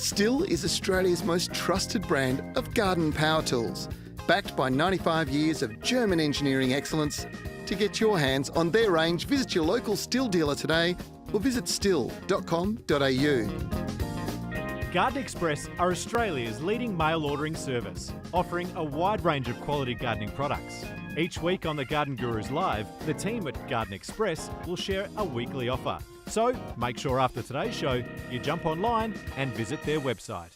Still is Australia's most trusted brand of garden power tools, backed by 95 years of German engineering excellence. To get your hands on their range, visit your local Still dealer today or visit still.com.au. Garden Express are Australia's leading mail ordering service, offering a wide range of quality gardening products. Each week on the Garden Gurus Live, the team at Garden Express will share a weekly offer. So make sure after today's show, you jump online and visit their website.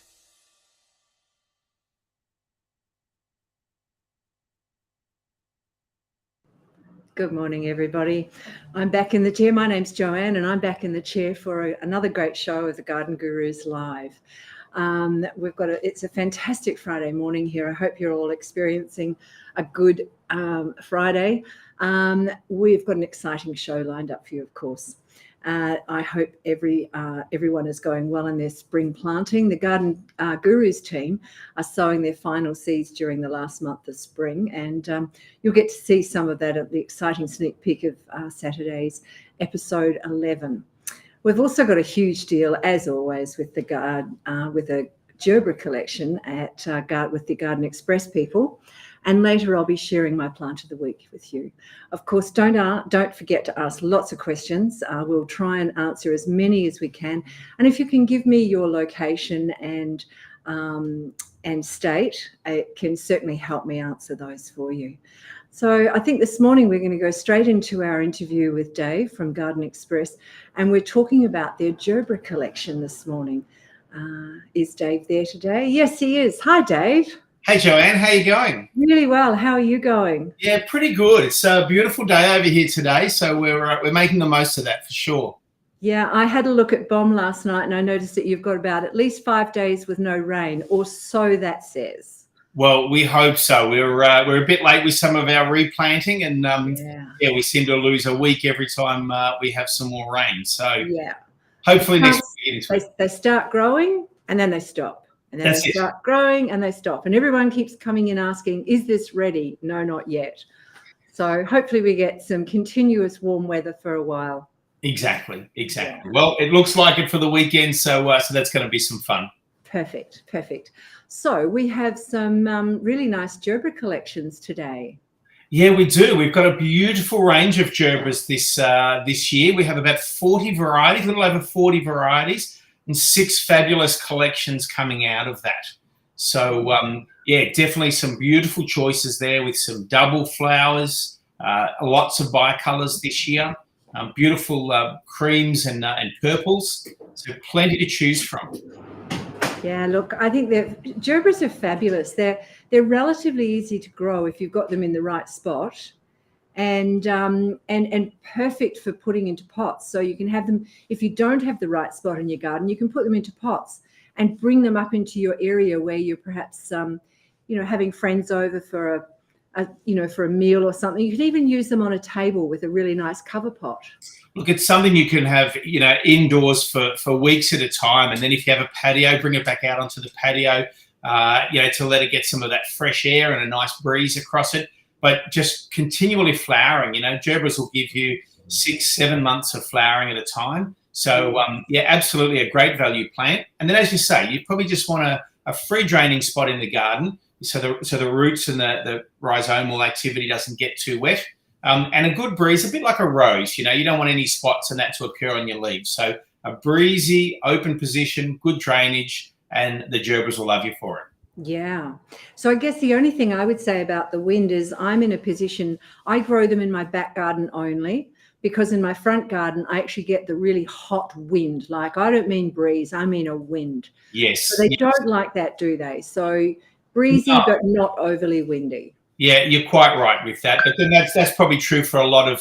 Good morning, everybody. I'm back in the chair. My name's Joanne, and I'm back in the chair for another great show of the Garden Gurus Live. It's a fantastic Friday morning here. I hope you're all experiencing a good Friday. We've got an exciting show lined up for you, of course. I hope everyone is going well in their spring planting. The Garden Gurus team are sowing their final seeds during the last month of spring, and you'll get to see some of that at the exciting sneak peek of Saturday's episode 11. We've also got a huge deal, as always, with the Gerbera collection with the Garden Express people. And later I'll be sharing my plant of the week with you. Of course, don't forget to ask lots of questions. We'll try and answer as many as we can. And if you can give me your location and state, it can certainly help me answer those for you. So I think this morning we're going to go straight into our interview with Dave from Garden Express, and we're talking about their Gerbera collection this morning. Is Dave there today? Yes, he is. Hi, Dave. Hey, Joanne, how you going? Really well. How are you going? Yeah, pretty good. It's a beautiful day over here today, so we're making the most of that for sure. Yeah, I had a look at BOM last night, and I noticed that you've got about at least 5 days with no rain, or so that says. Well, we hope so. We're a bit late with some of our replanting, and we seem to lose a week every time we have some more rain. So hopefully next week. They start growing and then they stop. And then they start growing and they stop. And everyone keeps coming in asking, is this ready? No, not yet. So hopefully we get some continuous warm weather for a while. Exactly. Yeah. Well, it looks like it for the weekend, so that's going to be some fun. Perfect. So we have some really nice Gerbera collections today. Yeah, we do. We've got a beautiful range of Gerberas this year. We have about 40 varieties, a little over 40 varieties. And 6 fabulous collections coming out of that. So, definitely some beautiful choices there with some double flowers, lots of bicolors this year, beautiful creams and purples. So plenty to choose from. Yeah, look, I think Gerberas are fabulous. They're relatively easy to grow if you've got them in the right spot. And perfect for putting into pots. So you can have them, if you don't have the right spot in your garden, you can put them into pots and bring them up into your area where you're perhaps, having friends over for a meal or something. You could even use them on a table with a really nice cover pot. Look, it's something you can have, indoors for weeks at a time. And then if you have a patio, bring it back out onto the patio, to let it get some of that fresh air and a nice breeze across it. But just continually flowering, Gerberas will give you 6-7 months of flowering at a time. So, absolutely a great value plant. And then, as you say, you probably just want a free draining spot in the garden so the roots and the rhizomal activity doesn't get too wet. And a good breeze, a bit like a rose, you don't want any spots and that to occur on your leaves. So a breezy, open position, good drainage, and the Gerberas will love you for it. Yeah. So I guess the only thing I would say about the wind is I'm in a position, I grow them in my back garden only, because in my front garden, I actually get the really hot wind. Like, I don't mean breeze, I mean a wind. Yes. So they don't like that, do they? So breezy, but not overly windy. Yeah, you're quite right with that. But then that's probably true for a lot of,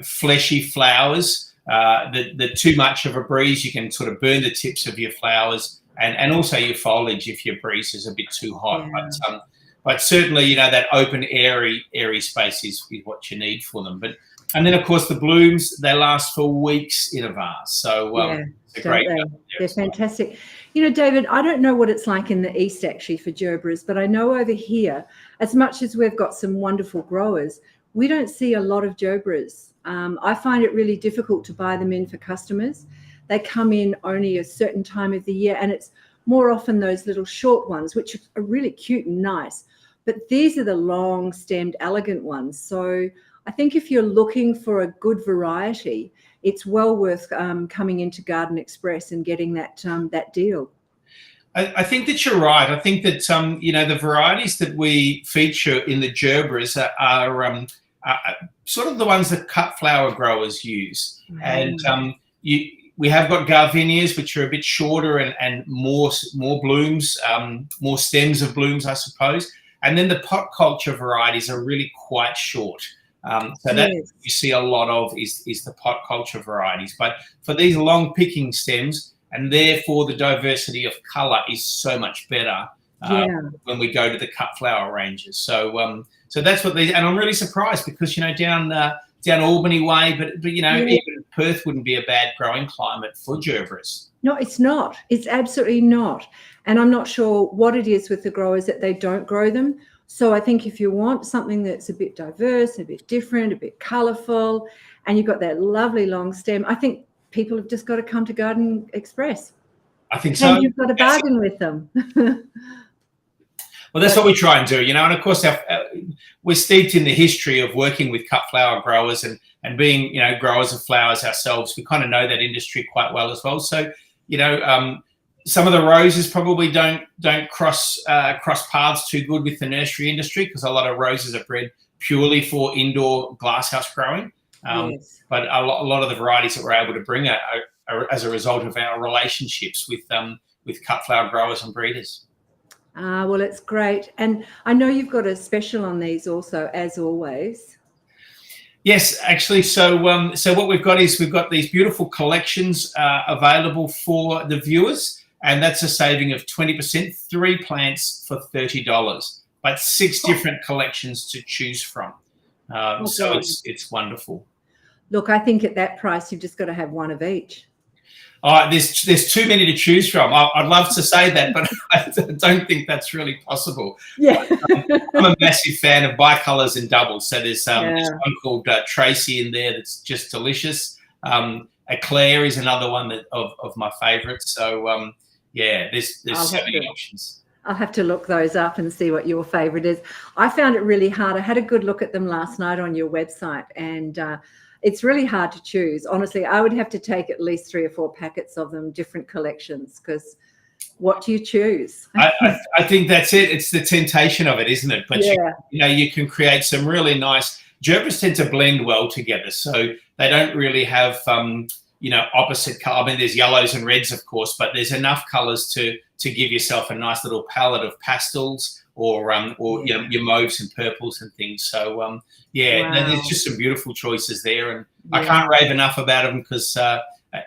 fleshy flowers. The too much of a breeze, you can sort of burn the tips of your flowers. And also your foliage if your breeze is a bit too hot. Yeah. But certainly, that open, airy space is what you need for them. And then, of course, the blooms, they last for weeks in a vase. So it's a great. They're fantastic. David, I don't know what it's like in the east actually for Gerberas, but I know over here, as much as we've got some wonderful growers, we don't see a lot of Gerberas. I find it really difficult to buy them in for customers. they come in only a certain time of the year, and it's more often those little short ones, which are really cute and nice. But these are the long-stemmed, elegant ones. So I think if you're looking for a good variety, it's well worth coming into Garden Express and getting that deal. I think that you're right. I think that the varieties that we feature in the Gerberas are sort of the ones that cut flower growers use. And we have got Garvinias, which are a bit shorter and more blooms, more stems of blooms, I suppose. And then the pot culture varieties are really quite short. So that you see a lot of is the pot culture varieties. But for these long picking stems, and therefore the diversity of colour is so much better when we go to the cut flower ranges. So so that's what these, and I'm really surprised because down Albany way, but even Perth wouldn't be a bad growing climate for Gerberas. No, it's not. It's absolutely not. And I'm not sure what it is with the growers that they don't grow them. So I think if you want something that's a bit diverse, a bit different, a bit colourful, and you've got that lovely long stem, I think people have just got to come to Garden Express. I think so. And you've got to bargain with them. Well, that's what we try and do, and of course we're steeped in the history of working with cut flower growers and being, growers of flowers ourselves. We kind of know that industry quite well as well. So, some of the roses probably don't cross paths too good with the nursery industry because a lot of roses are bred purely for indoor glasshouse growing. But a lot of the varieties that we're able to bring are as a result of our relationships with cut flower growers and breeders. Well, it's great. And I know you've got a special on these also, as always. Yes, actually. So what we've got is we've got these beautiful collections available for the viewers, and that's a saving of 20%, 3 plants for $30, but 6 different collections to choose from. So it's wonderful. Look, I think at that price, you've just got to have one of each. There's too many to choose from. I'd love to say that, but I don't think that's really possible. Yeah. I'm a massive fan of bicolours and doubles. So there's one called Tracy in there that's just delicious. Eclair is another one of my favourites. So there's so many options. I'll have to look those up and see what your favourite is. I found it really hard. I had a good look at them last night on your website, and it's really hard to choose. Honestly, I would have to take at least 3 or 4 packets of them, different collections, because what do you choose? I think that's it. It's the temptation of it, isn't it? But you can create some really nice. Gerberas tend to blend well together, so they don't really have opposite colour. I mean, there's yellows and reds, of course, but there's enough colours to give yourself a nice little palette of pastels or your mauves and purples and things. So there's just some beautiful choices there, and I can't rave enough about them because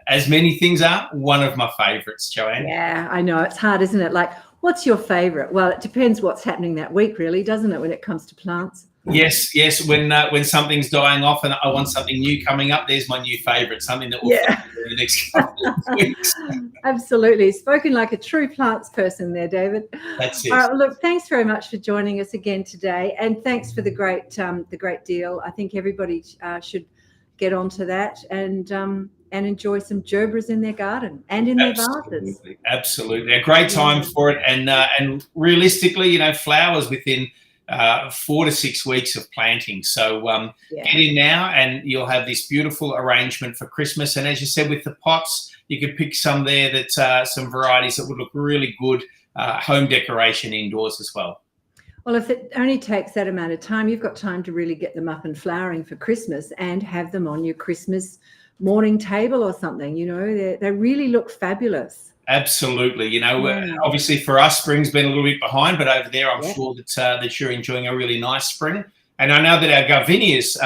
as many things are, one of my favourites, Joanne. Yeah, I know. It's hard, isn't it? Like, what's your favourite? Well, it depends what's happening that week, really, doesn't it, when it comes to plants? Yes. When something's dying off and I want something new coming up, there's my new favourite, something that will in the next couple of weeks. Absolutely. Spoken like a true plants person there, David. That's it. All right, look, thanks very much for joining us again today, and thanks for the great deal. I think everybody should get onto that and enjoy some Gerberas in their garden and in their vases. Absolutely. A great time for it, and realistically, flowers within 4 to 6 weeks of planting. So get in now and you'll have this beautiful arrangement for Christmas. And as you said, with the pots, you could pick some there that some varieties that would look really good home decoration indoors as well. Well, if it only takes that amount of time, you've got time to really get them up and flowering for Christmas and have them on your Christmas morning table or something. They really look fabulous. Absolutely. Obviously for us, spring's been a little bit behind, but over there, I'm sure that you're enjoying a really nice spring. And I know that our Garvinias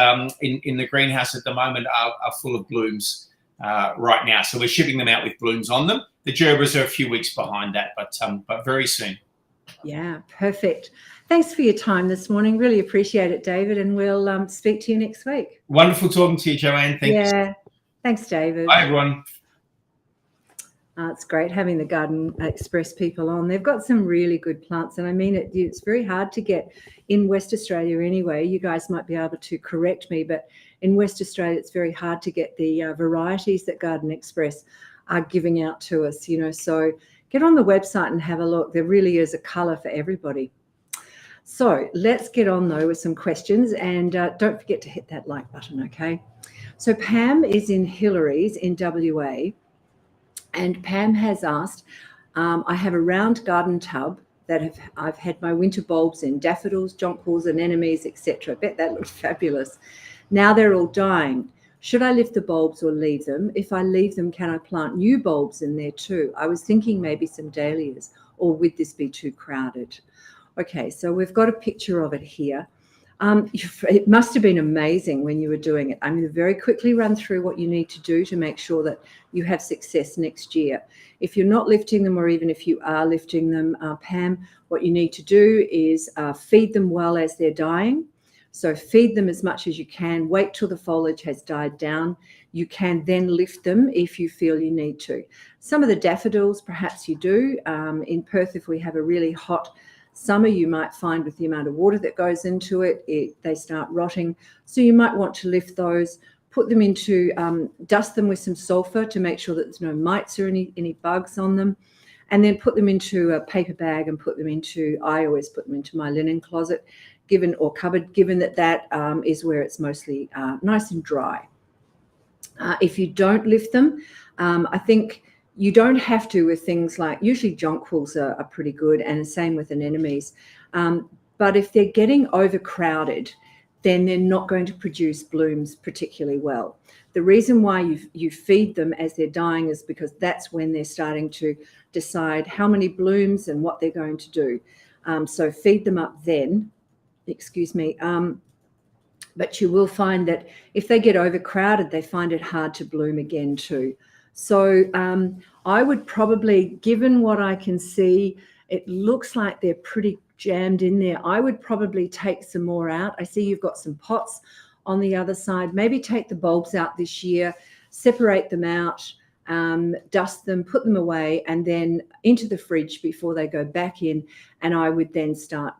in the greenhouse at the moment are full of blooms right now. So we're shipping them out with blooms on them. The Gerberas are a few weeks behind that, but very soon. Yeah, perfect. Thanks for your time this morning. Really appreciate it, David. And we'll speak to you next week. Wonderful talking to you, Joanne. Thank you. Thanks, David. Bye, everyone. It's great having the Garden Express people on. They've got some really good plants, and I mean it's very hard to get in West Australia anyway. You guys might be able to correct me, but in West Australia it's very hard to get the varieties that Garden Express are giving out to us, so get on the website and have a look. There really is a colour for everybody. So let's get on though with some questions, and don't forget to hit that like button, okay? So Pam is in Hillary's in WA, and Pam has asked, I have a round garden tub that I've had my winter bulbs in, daffodils, jonquils, anemones, etc. I bet that looked fabulous. Now they're all dying. Should I lift the bulbs or leave them? If I leave them, can I plant new bulbs in there too? I was thinking maybe some dahlias, or would this be too crowded? Okay, so we've got a picture of it here. It must have been amazing when you were doing it. I'm going to very quickly run through what you need to do to make sure that you have success next year. If you're not lifting them, or even if you are lifting them, Pam, what you need to do is feed them well as they're dying. So feed them as much as you can. Wait till the foliage has died down. You can then lift them if you feel you need to. Some of the daffodils, perhaps you do. In Perth, if we have a really hot summer, you might find with the amount of water that goes into it, they start rotting. So you might want to lift those, put them into, dust them with some sulfur to make sure that there's no mites or any bugs on them, and then put them into a paper bag and put them into, I always put them into my linen closet, or cupboard, given that is where it's mostly nice and dry. If you don't lift them, I think you don't have to with things like, usually jonquils are pretty good, and the same with anemones. But if they're getting overcrowded, then they're not going to produce blooms particularly well. The reason why you feed them as they're dying is because that's when they're starting to decide how many blooms and what they're going to do. So feed them up then, but you will find that if they get overcrowded, they find it hard to bloom again too. So I would probably, given what I can see, it looks like they're pretty jammed in there. I would probably take some more out. I see you've got some pots on the other side. Maybe take the bulbs out this year, separate them out, dust them, put them away, and then into the fridge before they go back in. And I would then start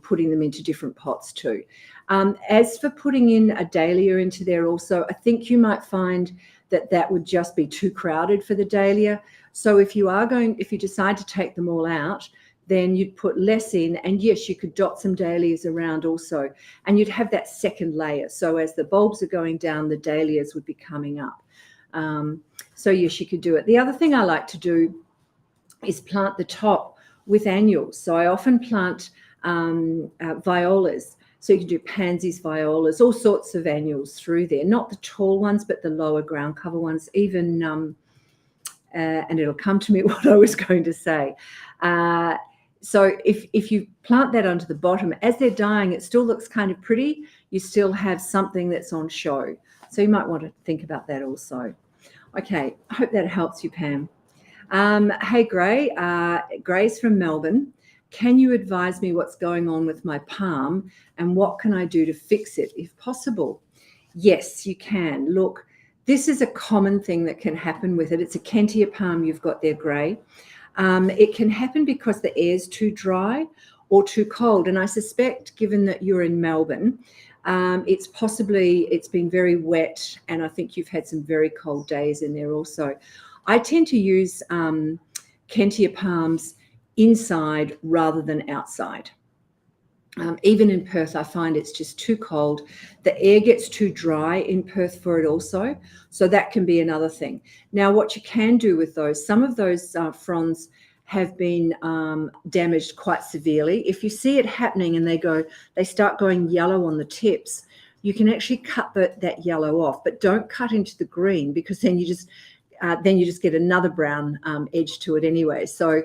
putting them into different pots too. As for putting in a dahlia into there also, I think you might find that would just be too crowded for the dahlia. So if you decide to take them all out, then you'd put less in, and yes, you could dot some dahlias around also, and you'd have that second layer. So as the bulbs are going down, the dahlias would be coming up. So yes, you could do it. The other thing I like to do is plant the top with annuals. So I often plant violas. So you can do pansies, violas, all sorts of annuals through there. Not the tall ones, but the lower ground cover ones. Even, and it'll come to me what I was going to say. So if you plant that onto the bottom, as they're dying, it still looks kind of pretty. You still have something that's on show. So you might want to think about that also. Okay, I hope that helps you, Pam. Hey, Gray. Gray's from Melbourne. Can you advise me what's going on with my palm and what can I do to fix it if possible? Yes, you can. Look, this is a common thing that can happen with it. It's a Kentia palm you've got there, Gray. It can happen because the air's too dry or too cold. And I suspect, given that you're in Melbourne, it's been very wet, and I think you've had some very cold days in there also. I tend to use Kentia palms inside rather than outside. Even in Perth, I find it's just too cold. The air gets too dry in Perth for it also. So that can be another thing. Now, what you can do with those, some of those fronds have been damaged quite severely. If you see it happening and they start going yellow on the tips, you can actually cut that yellow off, but don't cut into the green, because then you just get another brown edge to it anyway. So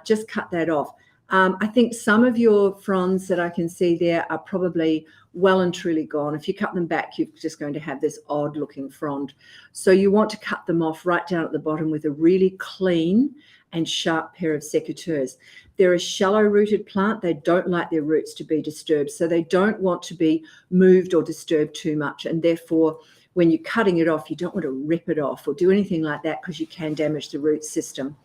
just cut that off. I think some of your fronds that I can see there are probably well and truly gone. If you cut them back, you're just going to have this odd looking frond. So you want to cut them off right down at the bottom with a really clean and sharp pair of secateurs. They're a shallow rooted plant. They don't like their roots to be disturbed. So they don't want to be moved or disturbed too much. And therefore, when you're cutting it off, you don't want to rip it off or do anything like that, because you can damage the root system.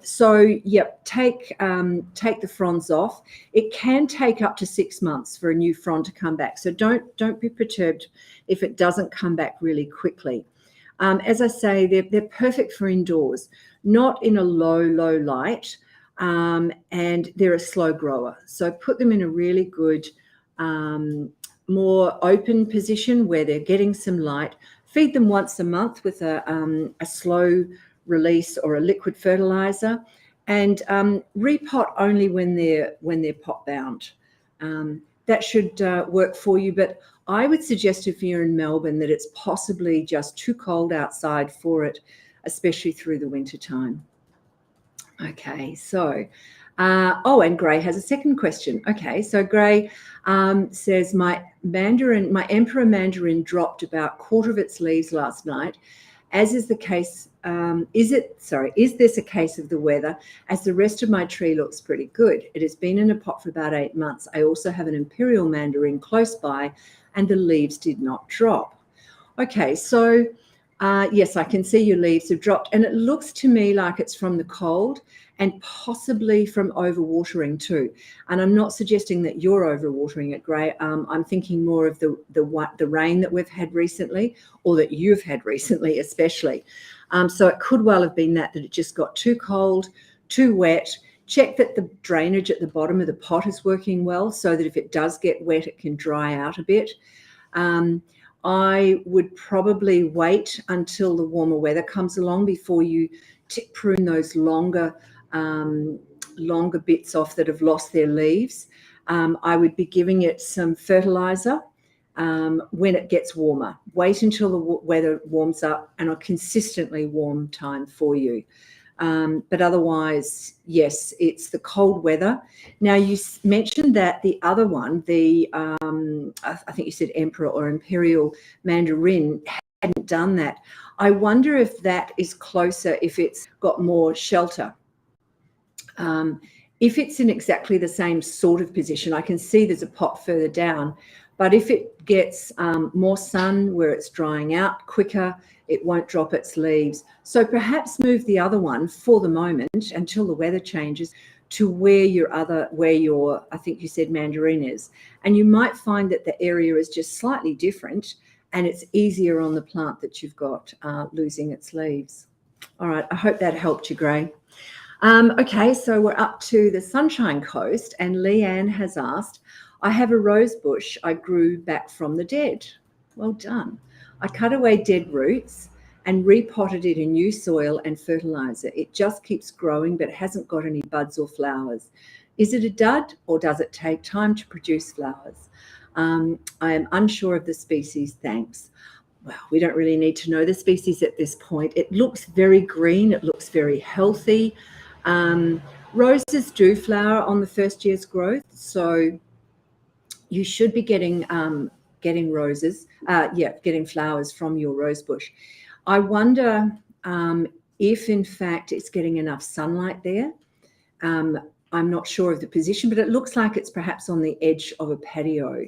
So yep, take the fronds off. It can take up to 6 months for a new frond to come back. So don't be perturbed if it doesn't come back really quickly. As I say, they're perfect for indoors, not in a low light, and they're a slow grower. So put them in a really good, more open position where they're getting some light. Feed them once a month with a slow release or a liquid fertilizer, and repot only when they're pot bound. That should work for you, but I would suggest if you're in Melbourne that it's possibly just too cold outside for it, especially through the winter time. Okay, so, and Gray has a second question. Okay, so Gray says, my Emperor mandarin dropped about a quarter of its leaves last night. As is the case, is this a case of the weather, as the rest of my tree looks pretty good? It has been in a pot for about 8 months. I also have an imperial mandarin close by and the leaves did not drop. Okay, so yes, I can see your leaves have dropped, and it looks to me like it's from the cold and possibly from overwatering too. And I'm not suggesting that you're overwatering it, Gray. I'm thinking more of the rain that we've had recently, or that you've had recently especially. So it could well have been that it just got too cold, too wet. Check that the drainage at the bottom of the pot is working well, so that if it does get wet, it can dry out a bit. I would probably wait until the warmer weather comes along before you prune those longer bits off that have lost their leaves. I would be giving it some fertilizer when it gets warmer. Wait until the weather warms up and a consistently warm time for you. But otherwise, yes, it's the cold weather. Now, you mentioned that the other one, I think you said Emperor or Imperial Mandarin, hadn't done that. I wonder if that is closer, if it's got more shelter. If it's in exactly the same sort of position, I can see there's a pot further down, but if it gets more sun where it's drying out quicker, it won't drop its leaves. So perhaps move the other one for the moment until the weather changes to where your, I think you said mandarin is. And you might find that the area is just slightly different and it's easier on the plant that you've got losing its leaves. All right, I hope that helped you, Gray. Okay, so we're up to the Sunshine Coast, and Leanne has asked, I have a rose bush I grew back from the dead. Well done. I cut away dead roots and repotted it in new soil and fertilizer. It just keeps growing but hasn't got any buds or flowers. Is it a dud, or does it take time to produce flowers? I am unsure of the species, thanks. Well, we don't really need to know the species at this point. It looks very green. It looks very healthy. Roses do flower on the first year's growth, so you should be getting roses, getting flowers from your rose bush. I wonder if in fact it's getting enough sunlight there. I'm not sure of the position, but it looks like it's perhaps on the edge of a patio.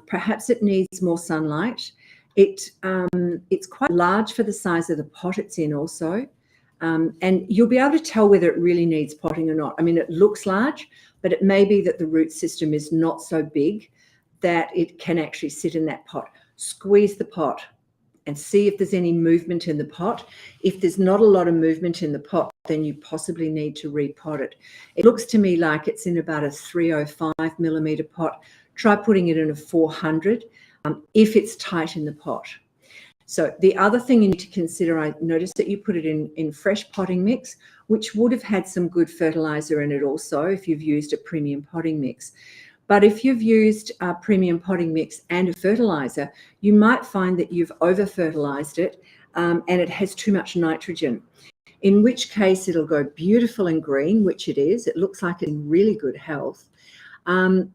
Perhaps it needs more sunlight. It's quite large for the size of the pot it's in also. And you'll be able to tell whether it really needs potting or not. I mean, it looks large, but it may be that the root system is not so big that it can actually sit in that pot. Squeeze the pot and see if there's any movement in the pot. If there's not a lot of movement in the pot, then you possibly need to repot it. It looks to me like it's in about a 305 millimeter pot. Try putting it in a 400 if it's tight in the pot. So the other thing you need to consider, I noticed that you put it in fresh potting mix, which would have had some good fertilizer in it also if you've used a premium potting mix. But if you've used a premium potting mix and a fertilizer, you might find that you've over-fertilized it and it has too much nitrogen, in which case it'll go beautiful and green, which it is. It looks like it's in really good health. And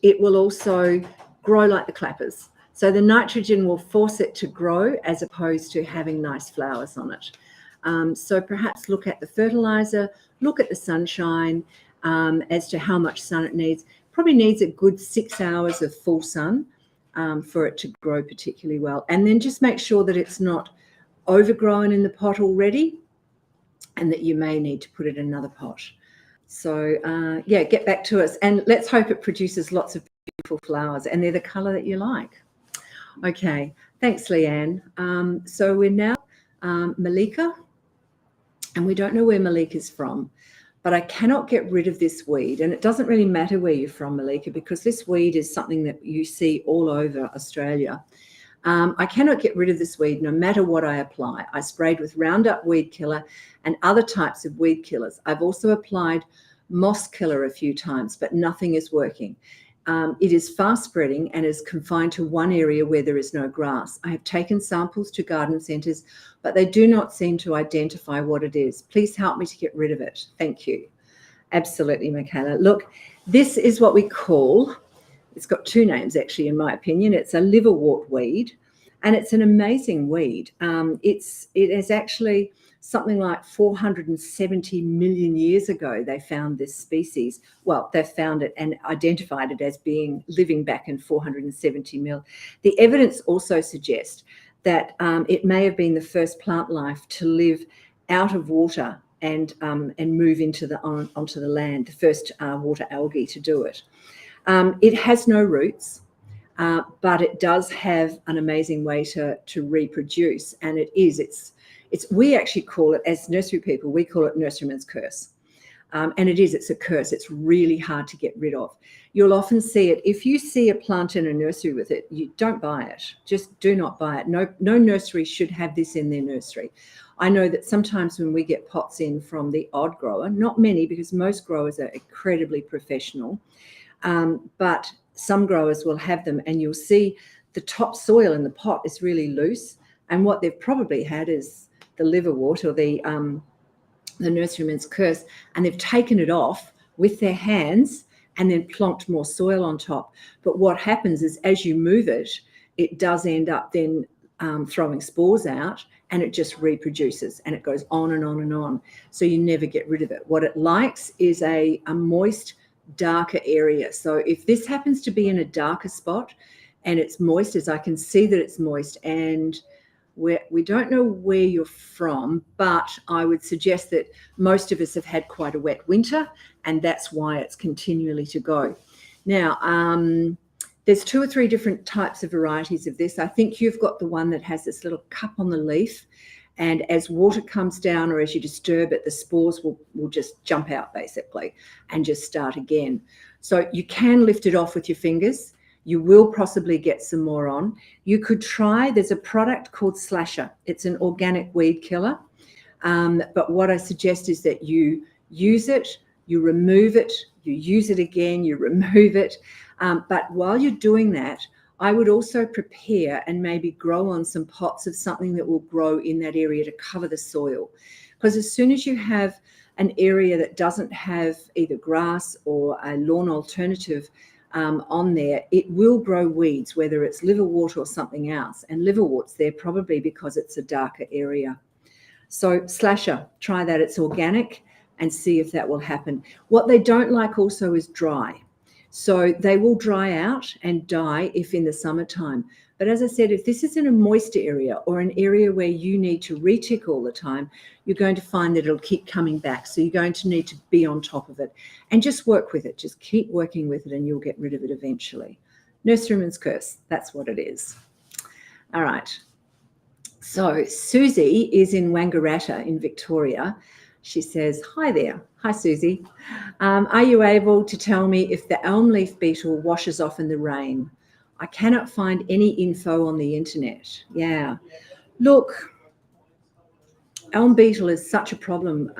it will also grow like the clappers. So the nitrogen will force it to grow as opposed to having nice flowers on it. So perhaps look at the fertilizer, look at the sunshine as to how much sun it needs. Probably needs a good 6 hours of full sun for it to grow particularly well. And then just make sure that it's not overgrown in the pot already and that you may need to put it in another pot. So get back to us and let's hope it produces lots of beautiful flowers and they're the colour that you like. Okay, Thanks, Leanne. So we're now Malika, and we don't know where Malika's from, but I cannot get rid of this weed. And it doesn't really matter where you're from, Malika, because this weed is something that you see all over Australia. I cannot get rid of this weed no matter what I apply. I sprayed with Roundup weed killer and other types of weed killers. I've also applied moss killer a few times, but nothing is working. It is fast spreading and is confined to one area where there is no grass. I have taken samples to garden centres, but they do not seem to identify what it is. Please help me to get rid of it. Thank you. Absolutely, Michaela. Look, this is what we call, it's got two names actually, in my opinion. It's a liverwort weed, and it's an amazing weed. It is actually something like 470 million years ago, they found this species. Well, they found it and identified it as being living back in 470 mil. The evidence also suggests that it may have been the first plant life to live out of water and move into onto the land, the first water algae to do it. It has no roots, but it does have an amazing way to reproduce, and we actually call it, as nursery people, we call it nurseryman's curse. And it's a curse. It's really hard to get rid of. You'll often see it. If you see a plant in a nursery with it, you don't buy it. Just do not buy it. No nursery should have this in their nursery. I know that sometimes when we get pots in from the odd grower, not many, because most growers are incredibly professional, but some growers will have them, and you'll see the top soil in the pot is really loose. And what they've probably had is the liverwort or the nurseryman's curse, and they've taken it off with their hands and then plonked more soil on top. But what happens is, as you move it, it does end up then throwing spores out, and it just reproduces, and it goes on and on and on. So you never get rid of it. What it likes is a moist, darker area. So if this happens to be in a darker spot and it's moist, as I can see that it's moist, and we don't know where you're from, but I would suggest that most of us have had quite a wet winter, and that's why it's continually to go. Now, there's 2 or 3 different types of varieties of this. I think you've got the one that has this little cup on the leaf, and as water comes down or as you disturb it, the spores will just jump out basically and just start again. So you can lift it off with your fingers. You will possibly get some more on. You could try, there's a product called Slasher. It's an organic weed killer. But what I suggest is that you use it, you remove it, you use it again, you remove it. But while you're doing that, I would also prepare and maybe grow on some pots of something that will grow in that area to cover the soil. Because as soon as you have an area that doesn't have either grass or a lawn alternative on there, it will grow weeds, whether it's liverwort or something else. And liverwort's there probably because it's a darker area. So Slasher, try that. It's organic, and see if that will happen. What they don't like also is dry. So they will dry out and die if in the summertime. But as I said, if this is in a moist area or an area where you need to retick all the time, you're going to find that it'll keep coming back. So you're going to need to be on top of it and just work with it. Just keep working with it and you'll get rid of it eventually. Nurseryman's curse, that's what it is. All right. So Susie is in Wangaratta in Victoria. She says, hi there. Hi, Susie. Are you able to tell me if the elm leaf beetle washes off in the rain? I cannot find any info on the internet. Yeah. Look, elm beetle is such a problem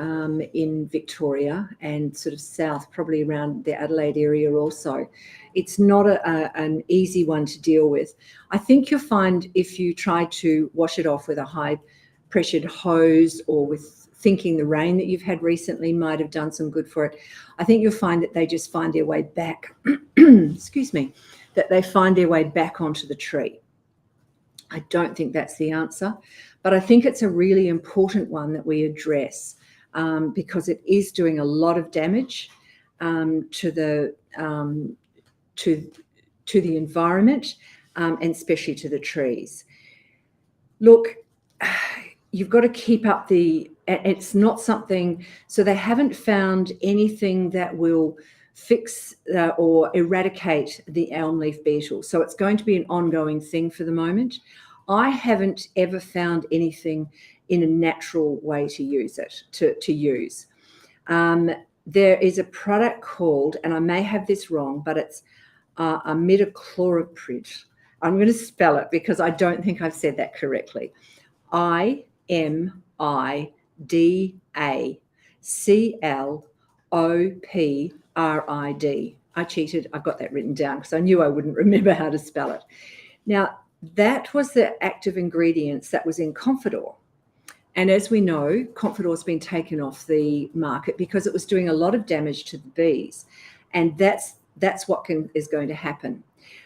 in Victoria and sort of south, probably around the Adelaide area also. It's not an easy one to deal with. I think you'll find if you try to wash it off with a high-pressured hose or with thinking the rain that you've had recently might have done some good for it, I think you'll find that they just find their way back, excuse me, that they find their way back onto the tree. I don't think that's the answer, but I think it's a really important one that we address because it is doing a lot of damage to the environment and especially to the trees. Look, you've got to keep up it's not something, so they haven't found anything that will fix or eradicate the elm leaf beetle. So it's going to be an ongoing thing for the moment. I haven't ever found anything in a natural way to use it, to use. There is a product called, and I may have this wrong, but it's imidacloprid. I'm going to spell it because I don't think I've said that correctly. imidacloprid. I cheated. I've got that written down because I knew I wouldn't remember how to spell it. Now, that was the active ingredients that was in Confidor. And as we know, Confidor's been taken off the market because it was doing a lot of damage to the bees. And that's what is going to happen.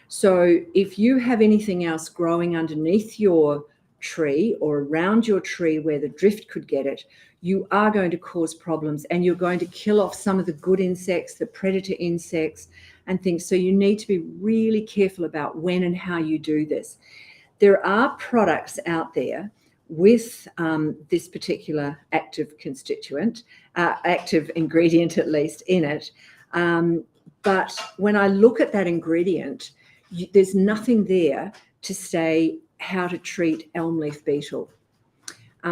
So if you have anything else growing underneath your tree or around your tree where the drift could get it, you are going to cause problems, and you're going to kill off some of the good insects, the predator insects and things. So you need to be really careful about when and how you do this. There are products out there with this particular active constituent, active ingredient at least in it. But when I look at that ingredient, there's nothing there to say how to treat elm leaf beetle.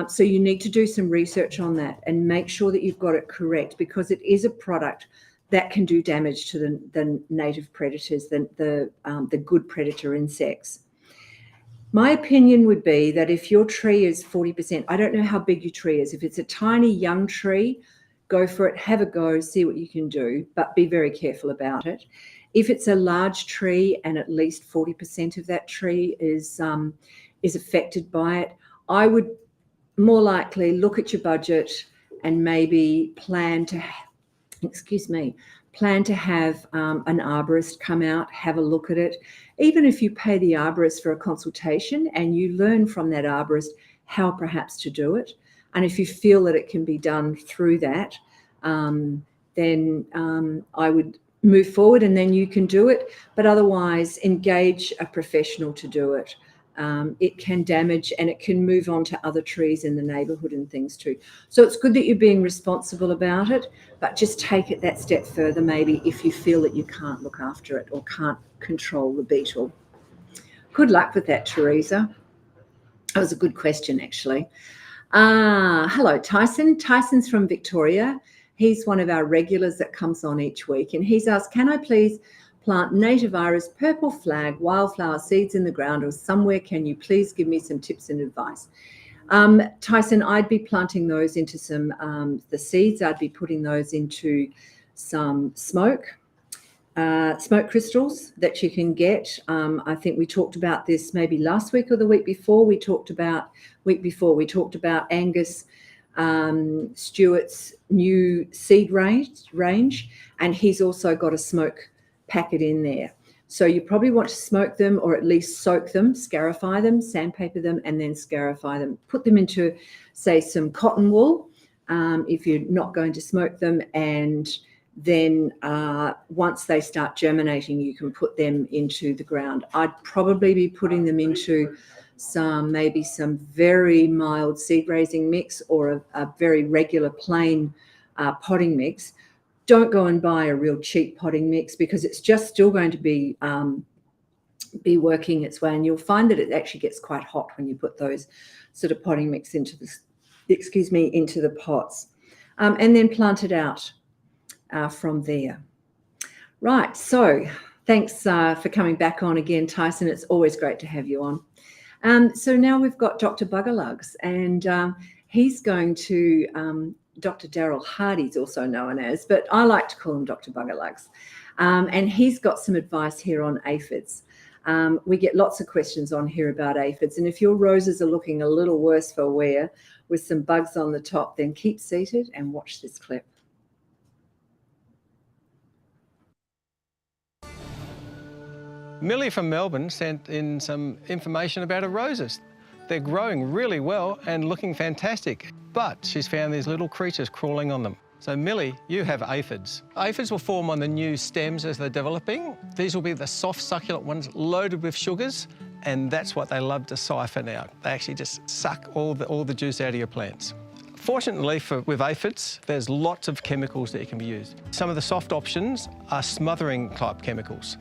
So you need to do some research on that and make sure that you've got it correct, because it is a product that can do damage to the native predators, the good predator insects. My opinion would be that if your tree is 40%, I don't know how big your tree is. If it's a tiny young tree, go for it, have a go, see what you can do, but be very careful about it. If it's a large tree and at least 40% of that tree is affected by it, I would more likely look at your budget and maybe plan to have an arborist come out, have a look at it. Even if you pay the arborist for a consultation and you learn from that arborist how perhaps to do it, and if you feel that it can be done through that, then I would move forward and then you can do it. But otherwise, engage a professional to do it. It can damage and it can move on to other trees in the neighbourhood and things too. So it's good that you're being responsible about it, but just take it that step further maybe if you feel that you can't look after it or can't control the beetle. Good luck with that, Teresa. That was a good question, actually. Hello, Tyson. Tyson's from Victoria. He's one of our regulars that comes on each week, and he's asked, can I please plant native iris, purple flag, wildflower seeds in the ground or somewhere? Can you please give me some tips and advice? Tyson, I'd be planting those into some, the seeds, I'd be putting those into some smoke crystals that you can get. I think we talked about this maybe last week or the week before. We talked about Angus Stewart's new seed range, and he's also got a smoke packet in there. So you probably want to smoke them, or at least soak them, scarify them, sandpaper them, and then scarify them. Put them into, say, some cotton wool if you're not going to smoke them, and then once they start germinating, you can put them into the ground. I'd probably be putting them into maybe some very mild seed raising mix or a very regular plain potting mix. Don't go and buy a real cheap potting mix, because it's just still going to be working its way, and you'll find that it actually gets quite hot when you put those sort of potting mix into the pots, and then plant it out from there. Right, so thanks for coming back on again, Tyson. It's always great to have you on. So now we've got Dr. Buggerlugs, and he's going to Dr. Daryl Hardy's also known as, but I like to call him Dr. Buggerlugs. And he's got some advice here on aphids. We get lots of questions on here about aphids, and if your roses are looking a little worse for wear with some bugs on the top, then keep seated and watch this clip. Millie from Melbourne sent in some information about her roses. They're growing really well and looking fantastic, but she's found these little creatures crawling on them. So Millie, you have aphids. Aphids will form on the new stems as they're developing. These will be the soft succulent ones loaded with sugars, and that's what they love to siphon out. They actually just suck all the juice out of your plants. Fortunately with aphids, there's lots of chemicals that can be used. Some of the soft options are smothering type chemicals.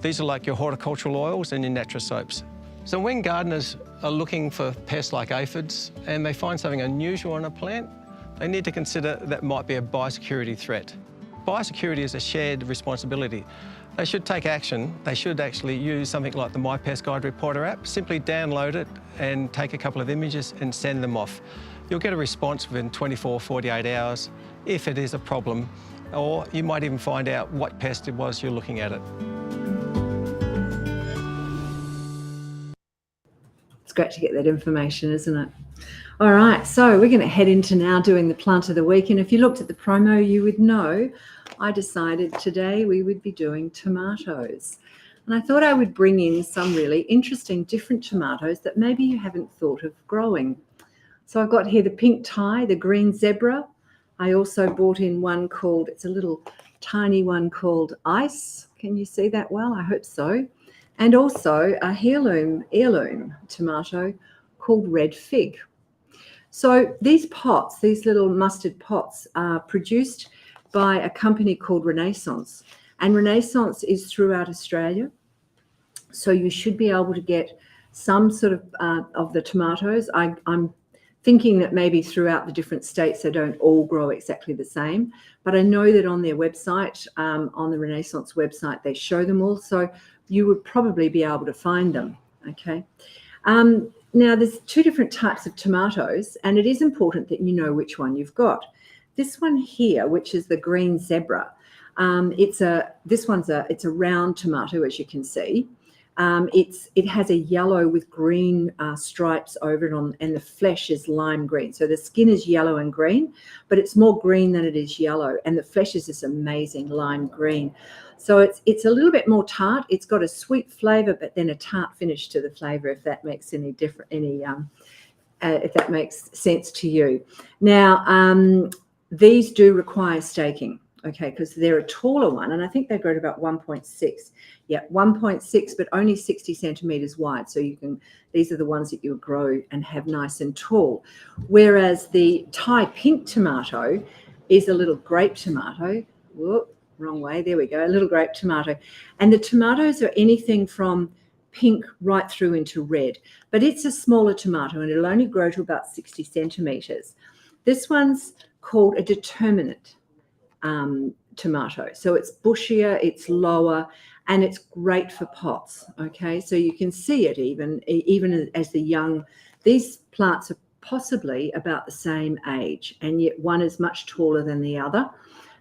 These are like your horticultural oils and your natural soaps. So when gardeners are looking for pests like aphids and they find something unusual on a plant, they need to consider that might be a biosecurity threat. Biosecurity is a shared responsibility. They should take action. They should actually use something like the My Pest Guide Reporter app. Simply download it and take a couple of images and send them off. You'll get a response within 24, 48 hours if it is a problem, or you might even find out what pest it was you're looking at it. It's great to get that information, isn't it? All right, so we're going to head into now doing the plant of the week. And if you looked at the promo, you would know I decided today we would be doing tomatoes. And I thought I would bring in some really interesting different tomatoes that maybe you haven't thought of growing. So I've got here the pink Thai, the green zebra. I also bought in one called, it's a little tiny one called Ice. Can you see that well? I hope so. And also a heirloom tomato called Red Fig. So these pots, these little mustard pots, are produced by a company called Renaissance. And Renaissance is throughout Australia. So you should be able to get some sort of the tomatoes. I'm thinking that maybe throughout the different states, they don't all grow exactly the same. But I know that on their website, on the Renaissance website, they show them all. So you would probably be able to find them, okay? Now, there's two different types of tomatoes, and it is important that you know which one you've got. This one here, which is the green zebra, it's a round tomato, as you can see. It has a yellow with green stripes over it and the flesh is lime green. So the skin is yellow and green, but it's more green than it is yellow, and the flesh is this amazing lime green. So it's a little bit more tart. It's got a sweet flavour, but then a tart finish to the flavour, if that makes if that makes sense to you. Now, these do require staking, okay, because they're a taller one, and I think they grow to about 1.6. Yeah, 1.6, but only 60 centimetres wide. So these are the ones that you grow and have nice and tall. Whereas the Thai pink tomato is a little grape tomato. Whoop, wrong way. There we go. A little grape tomato. And the tomatoes are anything from pink right through into red. But it's a smaller tomato and it'll only grow to about 60 centimetres. This one's called a determinate tomato. So it's bushier, it's lower, and it's great for pots, okay? So you can see it even as the young, these plants are possibly about the same age, and yet one is much taller than the other.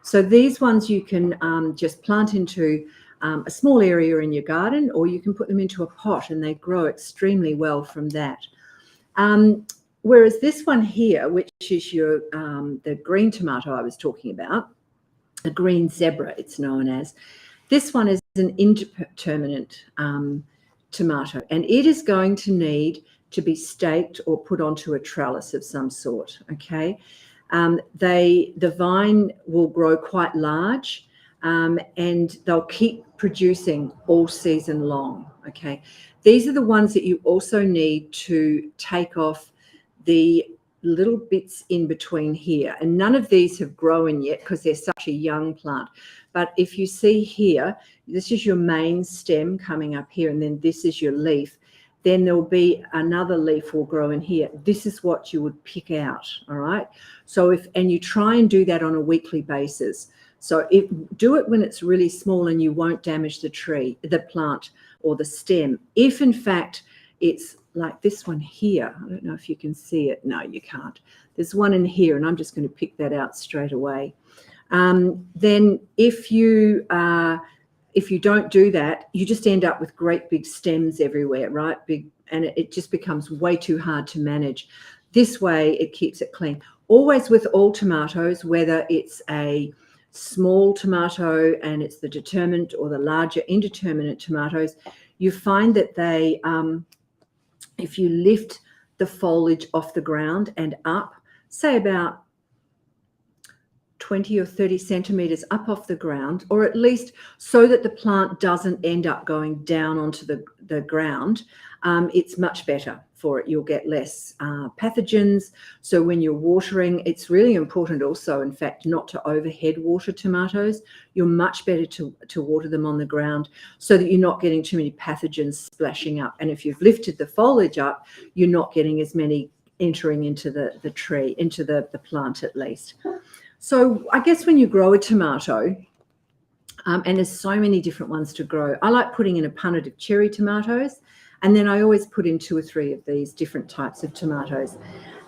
So these ones you can just plant into a small area in your garden, or you can put them into a pot and they grow extremely well from that. Whereas this one here, which is your the green tomato I was talking about, the green zebra it's known as, this one is an indeterminate tomato, and it is going to need to be staked or put onto a trellis of some sort, okay? The vine will grow quite large and they'll keep producing all season long, okay? These are the ones that you also need to take off the little bits in between here, and none of these have grown yet because they're such a young plant. But if you see here, this is your main stem coming up here, and then this is your leaf. Then there'll be another leaf will grow in here. This is what you would pick out, all right? So and you try and do that on a weekly basis. So do it when it's really small and you won't damage the tree, the plant or the stem. If in fact it's like this one here, I don't know if you can see it. No, you can't. There's one in here, and I'm just going to pick that out straight away. Then if you don't do that, you just end up with great big stems everywhere, right? And it just becomes way too hard to manage. This way, it keeps it clean. Always with all tomatoes, whether it's a small tomato and it's the determinate or the larger indeterminate tomatoes, you find that they, if you lift the foliage off the ground and up, say about 20 or 30 centimetres up off the ground, or at least so that the plant doesn't end up going down onto the ground, it's much better for it. You'll get less pathogens. So when you're watering, it's really important also, in fact, not to overhead water tomatoes. You're much better to water them on the ground so that you're not getting too many pathogens splashing up. And if you've lifted the foliage up, you're not getting as many entering into the tree, into the plant at least. So I guess when you grow a tomato, and there's so many different ones to grow, I like putting in a punnet of cherry tomatoes, and then I always put in 2 or 3 of these different types of tomatoes.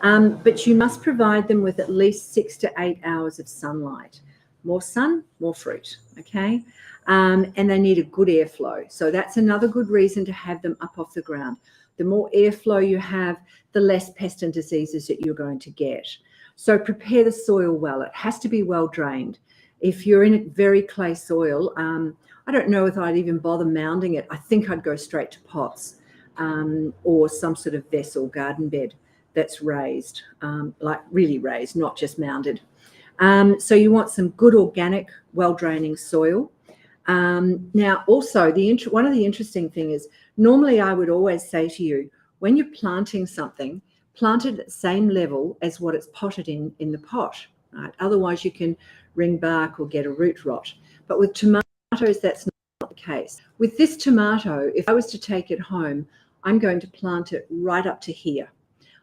But you must provide them with at least 6 to 8 hours of sunlight. More sun, more fruit, okay? And they need a good airflow. So that's another good reason to have them up off the ground. The more airflow you have, the less pest and diseases that you're going to get. So prepare the soil well. It has to be well drained. If you're in a very clay soil, I don't know if I'd even bother mounding it. I think I'd go straight to pots or some sort of vessel, garden bed that's raised, like really raised, not just mounded. So you want some good organic, well-draining soil. Now, also, one of the interesting things is, normally I would always say to you, when you're planting something, plant it at the same level as what it's potted in the pot. Right? Otherwise, you can ring bark or get a root rot. But with tomatoes, that's not the case. With this tomato, if I was to take it home, I'm going to plant it right up to here.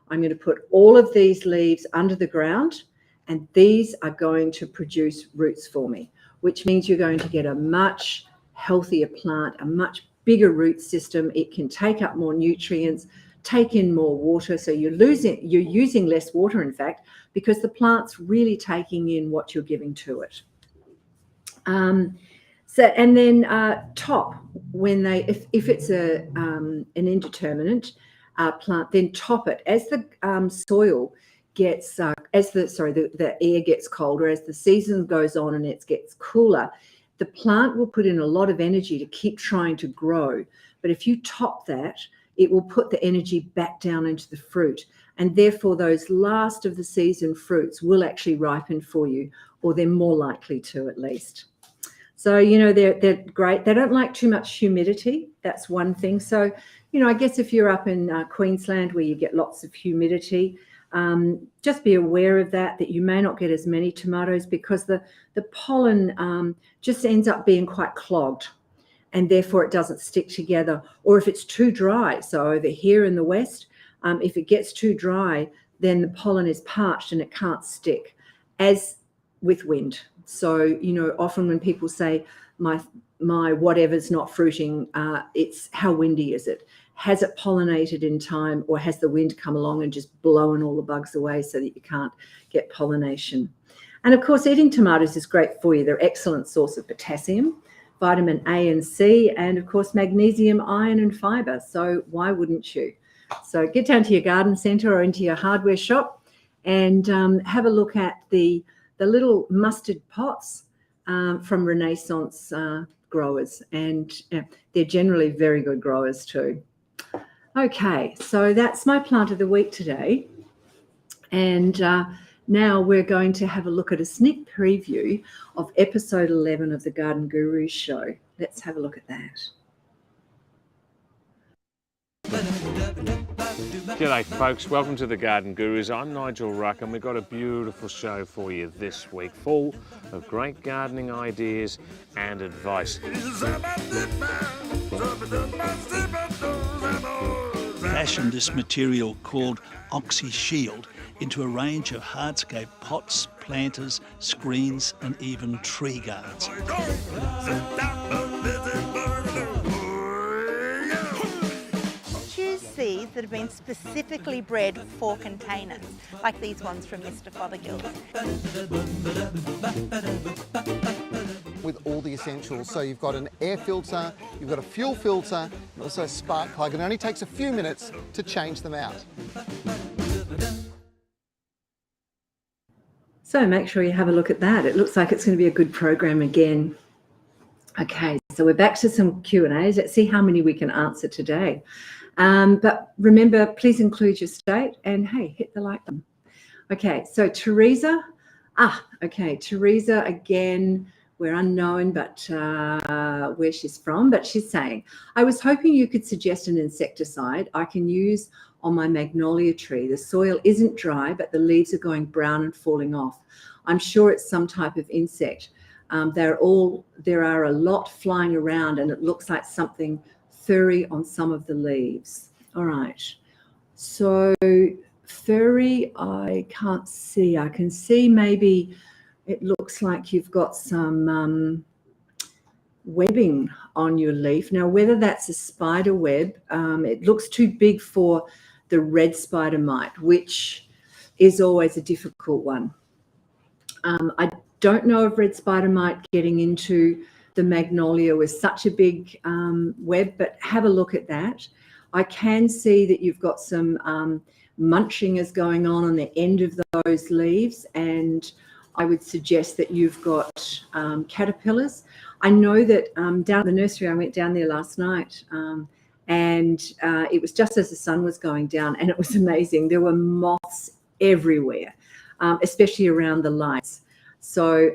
I'm going to put all of these leaves under the ground, and these are going to produce roots for me, which means you're going to get a much healthier plant, a much bigger root system. It can take up more nutrients, take in more water. So you're using less water, in fact, because the plant's really taking in what you're giving to it. And then top, when if it's an indeterminate plant, then top it as the soil gets the air gets colder, as the season goes on and it gets cooler. The plant will put in a lot of energy to keep trying to grow, but if you top that, it will put the energy back down into the fruit, and therefore those last of the season fruits will actually ripen for you, or they're more likely to, at least. So, you know, they're great. They don't like too much humidity. That's one thing. So, you know, I guess if you're up in Queensland where you get lots of humidity, just be aware of that you may not get as many tomatoes, because the pollen just ends up being quite clogged, and therefore it doesn't stick together. Or if it's too dry, so over here in the west, if it gets too dry, then the pollen is parched and it can't stick, as with wind. So, you know, often when people say my whatever's not fruiting, it's how windy is it? Has it pollinated in time, or has the wind come along and just blown all the bugs away so that you can't get pollination? And of course, eating tomatoes is great for you. They're an excellent source of potassium, vitamin A and C, and of course, magnesium, iron, and fiber. So why wouldn't you? So get down to your garden centre or into your hardware shop and have a look at the little mustard pots from Renaissance growers, and they're generally very good growers too. Okay, so that's my plant of the week today, and now we're going to have a look at a sneak preview of episode 11 of the Garden Gurus show. Let's have a look at that. G'day folks, welcome to the Garden Gurus. I'm Nigel Ruck, and we've got a beautiful show for you this week, full of great gardening ideas and advice. Fashioned this material called Oxy Shield into a range of hardscape pots, planters, screens and even tree guards. Choose seeds that have been specifically bred for containers, like these ones from Mr. Fothergill. With all the essentials. So you've got an air filter, you've got a fuel filter, and also a spark plug. It only takes a few minutes to change them out. So make sure you have a look at that. It looks like it's going to be a good program again. Okay, so we're back to some Q&As. Let's see how many we can answer today. But remember, please include your state, and hey, hit the like button. Okay, so Teresa. Teresa again we're unknown, but where she's from. But she's saying, I was hoping you could suggest an insecticide I can use on my magnolia tree. The soil isn't dry, but the leaves are going brown and falling off. I'm sure it's some type of insect. There are a lot flying around, and it looks like something furry on some of the leaves. All right. So furry, I can't see. I can see maybe it looks like you've got some webbing on your leaf. Now, whether that's a spider web, it looks too big for the red spider mite, which is always a difficult one. I don't know of red spider mite getting into the magnolia with such a big web, but have a look at that. I can see that you've got some munching is going on the end of those leaves, and I would suggest that you've got caterpillars. I know that down at the nursery, I went down there last night, and it was just as the sun was going down, and it was amazing. There were moths everywhere, especially around the lights. So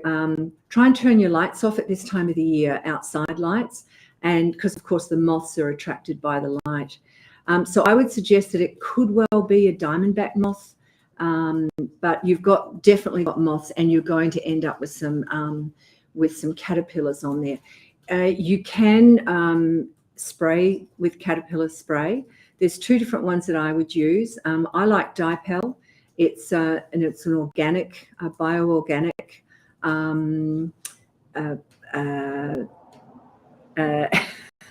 try and turn your lights off at this time of the year, outside lights, and because of course the moths are attracted by the light. So I would suggest that it could well be a diamondback moth, but you've definitely got moths, and you're going to end up with some caterpillars on there. You can spray with caterpillar spray. There's two different ones that I would use. I like Dipel. It's an organic, bioorganic.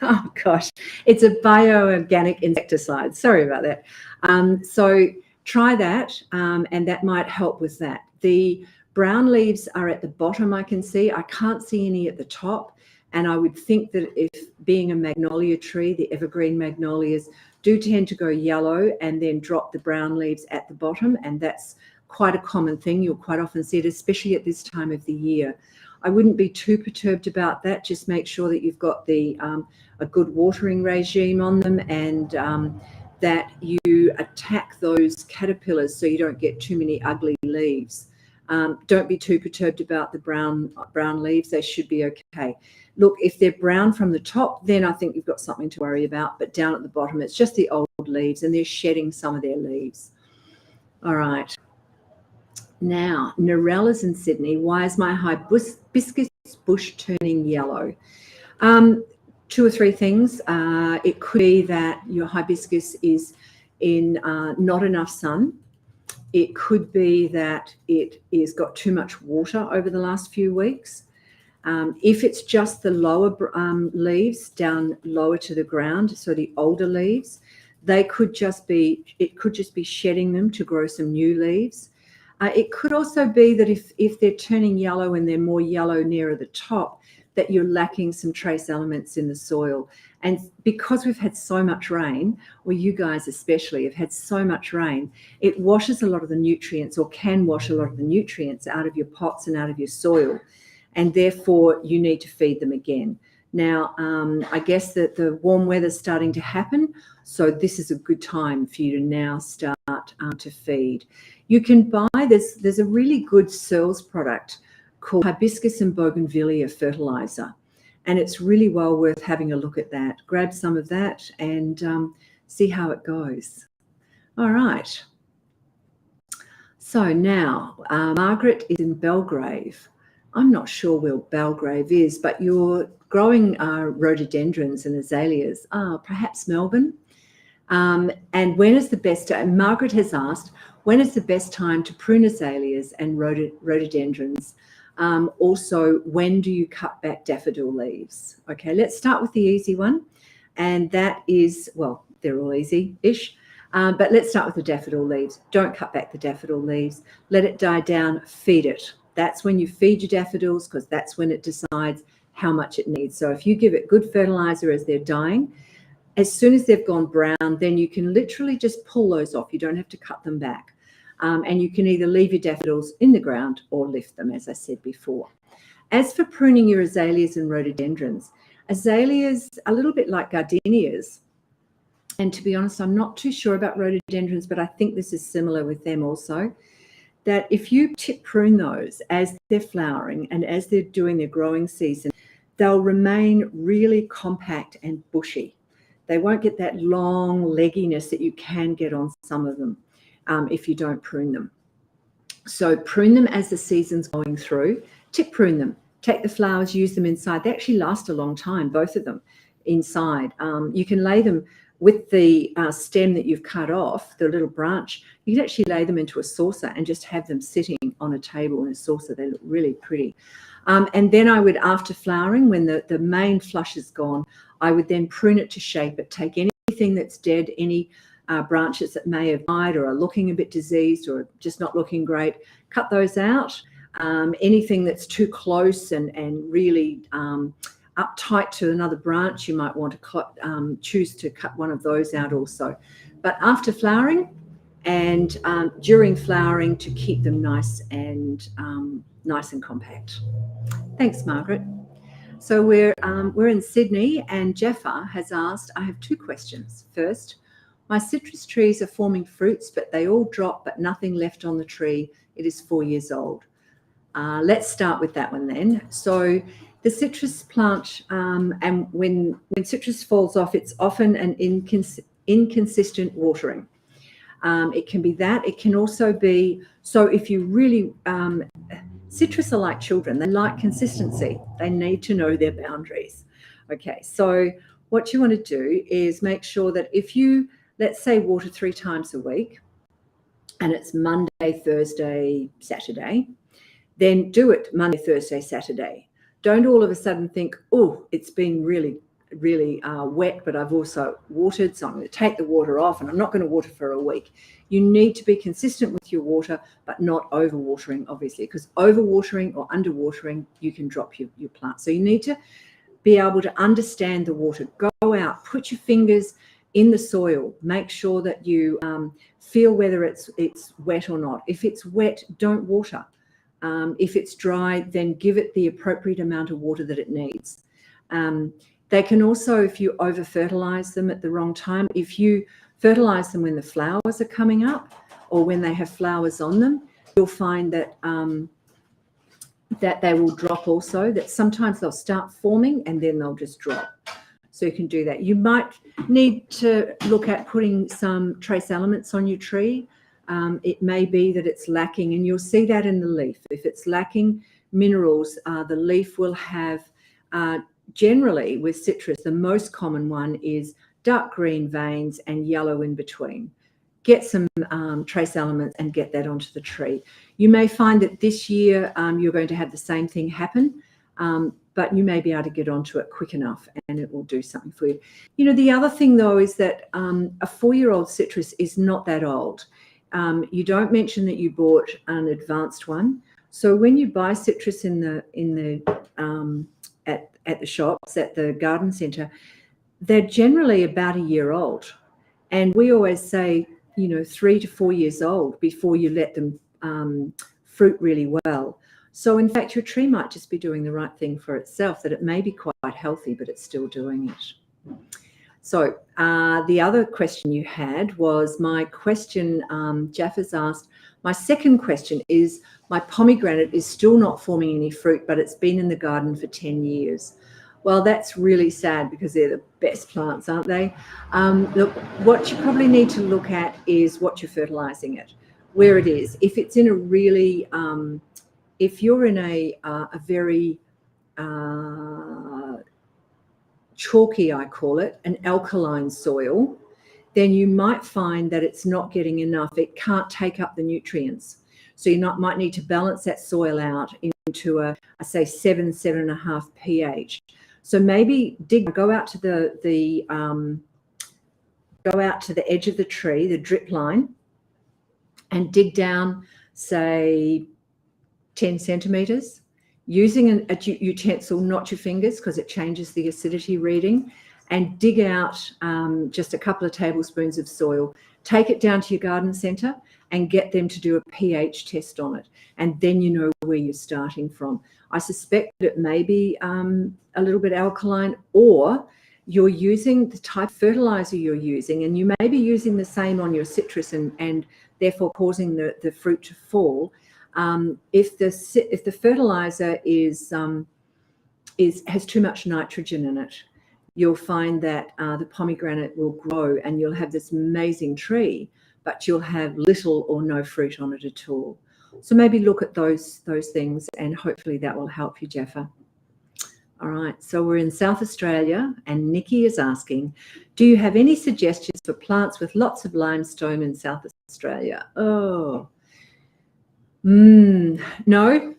Oh gosh, it's a bioorganic insecticide. Sorry about that. So try that, and that might help with that. The brown leaves are at the bottom, I can see. I can't see any at the top. And I would think that if being a magnolia tree, the evergreen magnolias do tend to go yellow and then drop the brown leaves at the bottom. And that's quite a common thing. You'll quite often see it, especially at this time of the year. I wouldn't be too perturbed about that. Just make sure that you've got a good watering regime on them, and that you attack those caterpillars so you don't get too many ugly leaves. Don't be too perturbed about the brown leaves. They should be okay. Look, if they're brown from the top, then I think you've got something to worry about. But down at the bottom, it's just the old leaves, and they're shedding some of their leaves. All right. Now, Norella's in Sydney. Why is my hibiscus bush turning yellow? Two or three things. It could be that your hibiscus is in not enough sun. It could be that it has got too much water over the last few weeks. If it's just the lower leaves down lower to the ground, so the older leaves, it could just be shedding them to grow some new leaves. It could also be that if they're turning yellow and they're more yellow nearer the top, that you're lacking some trace elements in the soil. And because we've had so much rain, or you guys especially have had so much rain, it washes a lot of the nutrients, or can wash a lot of the nutrients out of your pots and out of your soil. And therefore you need to feed them again. Now, I guess that the warm weather's starting to happen, so this is a good time for you to now start to feed. You can buy there's a really good Searles product called Hibiscus and Bougainvillea Fertilizer, and it's really well worth having a look at that. Grab some of that and see how it goes. All right. So now, Margaret is in Belgrave. I'm not sure where Belgrave is, but you're growing rhododendrons and azaleas. Perhaps Melbourne. And when is the best time? Margaret has asked, when is the best time to prune azaleas and rhododendrons? Also, when do you cut back daffodil leaves? Okay, let's start with the easy one. And that is, well, they're all easy-ish. But let's start with the daffodil leaves. Don't cut back the daffodil leaves. Let it die down, feed it. That's when you feed your daffodils, because that's when it decides how much it needs. So if you give it good fertilizer as they're dying, as soon as they've gone brown, then you can literally just pull those off. You don't have to cut them back. And you can either leave your daffodils in the ground or lift them, as I said before. As for pruning your azaleas and rhododendrons, azaleas, a little bit like gardenias, and to be honest, I'm not too sure about rhododendrons, but I think this is similar with them also. that if you tip prune those as they're flowering and as they're doing their growing season, they'll remain really compact and bushy. They won't get that long legginess that you can get on some of them if you don't prune them. So prune them as the season's going through. Tip prune them. Take the flowers, use them inside. They actually last a long time, both of them inside. You can lay them with the stem that you've cut off, the little branch. You can actually lay them into a saucer and just have them sitting on a table in a saucer. They look really pretty. And then I would, after flowering, when the main flush is gone, I would then prune it to shape it. Take anything that's dead, any branches that may have died or are looking a bit diseased or just not looking great, cut those out. Anything that's too close and really up tight to another branch, you might want to choose to cut one of those out also. But after flowering and during flowering, to keep them nice and compact. Thanks, Margaret. So we're in Sydney, and Jeffa has asked, I have two questions. First, my citrus trees are forming fruits, but they all drop, but nothing left on the tree. It is 4 years old. Let's start with that one then. So the citrus plant, and when citrus falls off, it's often an inconsistent watering. It can be that. It can also be, so if you really, citrus are like children. They like consistency. They need to know their boundaries. Okay, so what you want to do is make sure that if you, let's say, water 3 times a week, and it's Monday, Thursday, Saturday, then do it Monday, Thursday, Saturday. Don't all of a sudden think, oh, it's been really wet, but I've also watered, so I'm going to take the water off and I'm not going to water for a week. You need to be consistent with your water, but not overwatering, obviously, because overwatering or underwatering, you can drop your plant. So you need to be able to understand the water. Go out, put your fingers in the soil, make sure that you feel whether it's wet or not. If it's wet, don't water. If it's dry, then give it the appropriate amount of water that it needs. They can also, if you over fertilize them at the wrong time, if you fertilize them when the flowers are coming up or when they have flowers on them, you'll find that that they will drop also, that sometimes they'll start forming and then they'll just drop. So you can do that. You might need to look at putting some trace elements on your tree. It may be that it's lacking, and you'll see that in the leaf. If it's lacking minerals, the leaf will have, generally with citrus, the most common one is dark green veins and yellow in between. Get some trace elements and get that onto the tree. You may find that this year you're going to have the same thing happen, but you may be able to get onto it quick enough and it will do something for you. You know, the other thing though is that a 4-year-old citrus is not that old. You don't mention that you bought an advanced one. So when you buy citrus at the shops, at the garden centre, they're generally about a year old. And we always say, 3 to 4 years old before you let them fruit really well. So in fact, your tree might just be doing the right thing for itself, that it may be quite healthy, but it's still doing it. So the other question you had was my question, Jeff has asked, my second question is, my pomegranate is still not forming any fruit, but it's been in the garden for 10 years. Well, that's really sad because they're the best plants, aren't they? Look, what you probably need to look at is what you're fertilizing it, where it is. If it's in a really, if you're in a very chalky, I call it, an alkaline soil, then you might find that it's not getting enough. It can't take up the nutrients. So you might need to balance that soil out into a, I say, 7.5 pH. So maybe go out to the edge of the tree, the drip line, and dig down, say, 10 centimetres, using a utensil, not your fingers, because it changes the acidity reading, and dig out just a couple of tablespoons of soil. Take it down to your garden centre and get them to do a pH test on it. And then you know where you're starting from. I suspect that it may be a little bit alkaline, or you're using, the type of fertilizer you're using, and you may be using the same on your citrus and therefore causing the fruit to fall. If the fertilizer has too much nitrogen in it, you'll find that the pomegranate will grow and you'll have this amazing tree, but you'll have little or no fruit on it at all. So maybe look at those things, and hopefully that will help you, Jaffa. All right, so we're in South Australia, and Nikki is asking, do you have any suggestions for plants with lots of limestone in South Australia? Oh, no.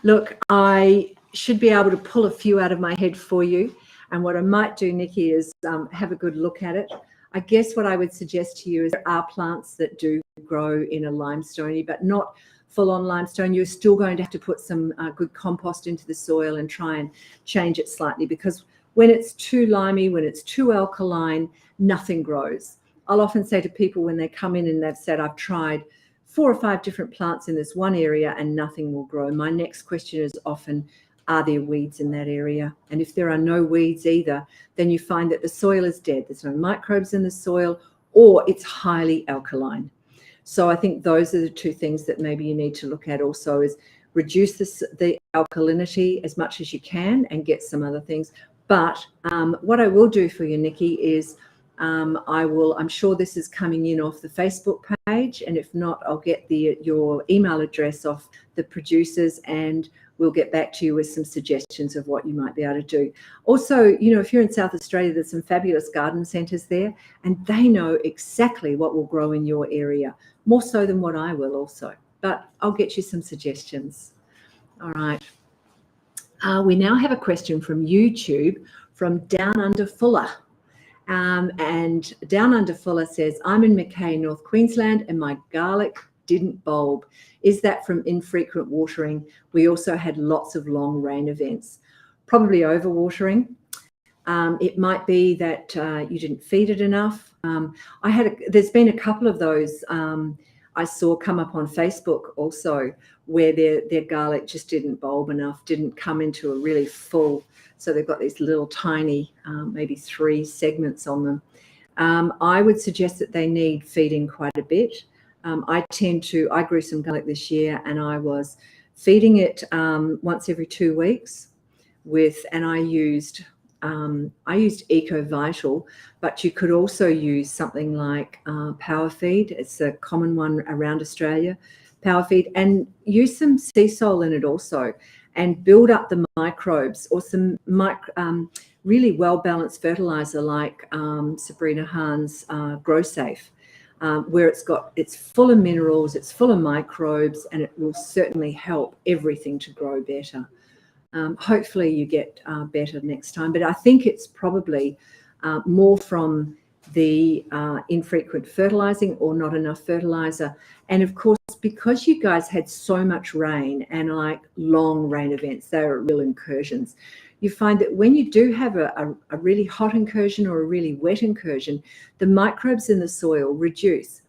Look, I should be able to pull a few out of my head for you. And what I might do, Nikki, is have a good look at it. I guess what I would suggest to you is there are plants that do grow in a limestoney, but not full-on limestone. You're still going to have to put some good compost into the soil and try and change it slightly, because when it's too limey, when it's too alkaline, nothing grows. I'll often say to people when they come in and they've said, I've tried 4 or 5 different plants in this one area and nothing will grow. My next question is often, are there weeds in that area? And if there are no weeds either, then you find that the soil is dead. There's no microbes in the soil, or it's highly alkaline. So I think those are the 2 things that maybe you need to look at also, is reduce the alkalinity as much as you can and get some other things. But what I will do for you, Nikki, is I'm sure this is coming in off the Facebook page, and if not, I'll get your email address off the producers, and we'll get back to you with some suggestions of what you might be able to do. Also, if you're in South Australia, there's some fabulous garden centres there, and they know exactly what will grow in your area, more so than what I will also. But I'll get you some suggestions. All right. We now have a question from YouTube from Down Under Fuller. And Down Under Fuller says, I'm in Mackay, North Queensland, and my garlic didn't bulb. Is that from infrequent watering? We also had lots of long rain events. Probably overwatering. It might be that you didn't feed it enough. There's been a couple of those I saw come up on Facebook also, where their garlic just didn't bulb enough, didn't come into a really full. So they've got these little tiny, maybe 3 segments on them. I would suggest that they need feeding quite a bit. I grew some garlic this year, and I was feeding it once every 2 weeks and I used Eco Vital, but you could also use something like Power Feed. It's a common one around Australia, Power Feed, and use some sea salt in it also, and build up the microbes, or some really well-balanced fertilizer like Sabrina Hahn's Grow Safe, where it's full of minerals, it's full of microbes, and it will certainly help everything to grow better. Hopefully you get better next time, but I think it's probably more from the infrequent fertilizing or not enough fertilizer. And of course, because you guys had so much rain and like long rain events, they were real incursions, you find that when you do have a really hot incursion or a really wet incursion, the microbes in the soil reduce.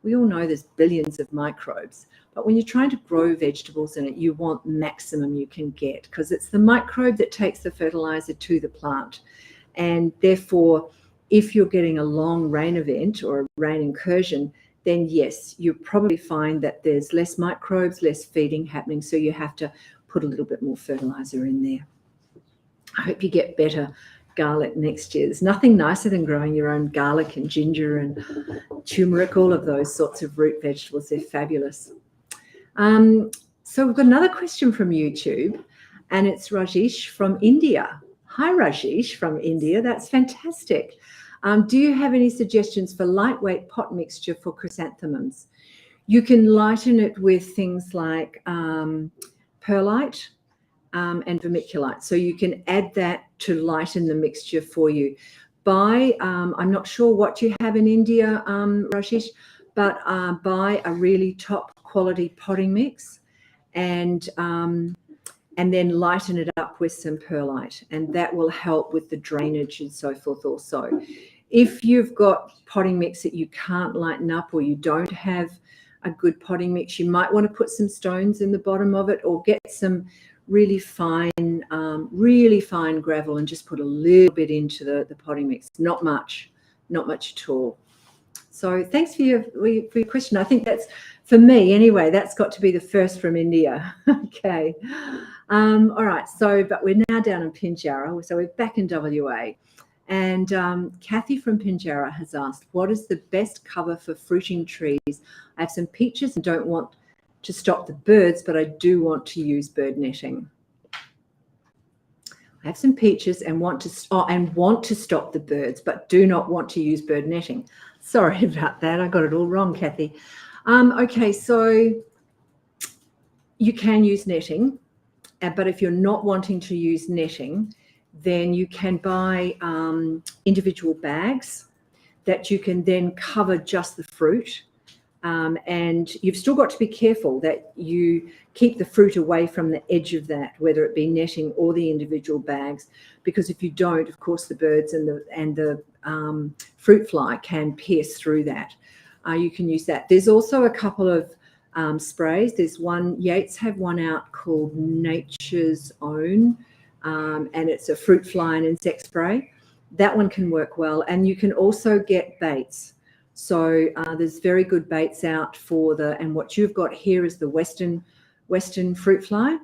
We all know there's billions of microbes, but when you're trying to grow vegetables in it, you want maximum you can get, because it's the microbe that takes the fertilizer to the plant. And therefore, if you're getting a long rain event or a rain incursion, then yes, you probably find that there's less microbes, less feeding happening, so you have to put a little bit more fertilizer in there. I hope you get better garlic next year. There's nothing nicer than growing your own garlic and ginger and turmeric, all of those sorts of root vegetables. They're fabulous. So we've got another question from YouTube, and it's Rajesh from India. Hi, Rajesh from India. That's fantastic. Do you have any suggestions for lightweight pot mixture for chrysanthemums? You can lighten it with things like perlite and vermiculite. So you can add that to lighten the mixture for you. I'm not sure what you have in India, Rajesh, but buy a really top quality potting mix and then lighten it up with some perlite, and that will help with the drainage and so forth also. If you've got potting mix that you can't lighten up, or you don't have a good potting mix, you might want to put some stones in the bottom of it, or get some really fine gravel and just put a little bit into the potting mix. Not much at all. So thanks for your question. I think that's, for me anyway, that's got to be the first from India. Okay. All right. So, but we're now down in Pinjarra. So we're back in WA. And Kathy from Pinjarra has asked, what is the best cover for fruiting trees? I have some peaches and don't want to stop the birds, but I do want to use bird netting. I have some peaches and want to stop the birds, but do not want to use bird netting. Sorry about that. I got it all wrong, Kathy. Okay, so you can use netting, but if you're not wanting to use netting, then you can buy individual bags that you can then cover just the fruit. And you've still got to be careful that you keep the fruit away from the edge of that, whether it be netting or the individual bags, because if you don't, of course, the birds and the fruit fly can pierce through that. You can use that. There's also a couple of sprays. There's one, Yates have one out called Nature's Own, and it's a fruit fly and insect spray. That one can work well. And you can also get baits. So there's very good baits out for and what you've got here is the Western fruit fly.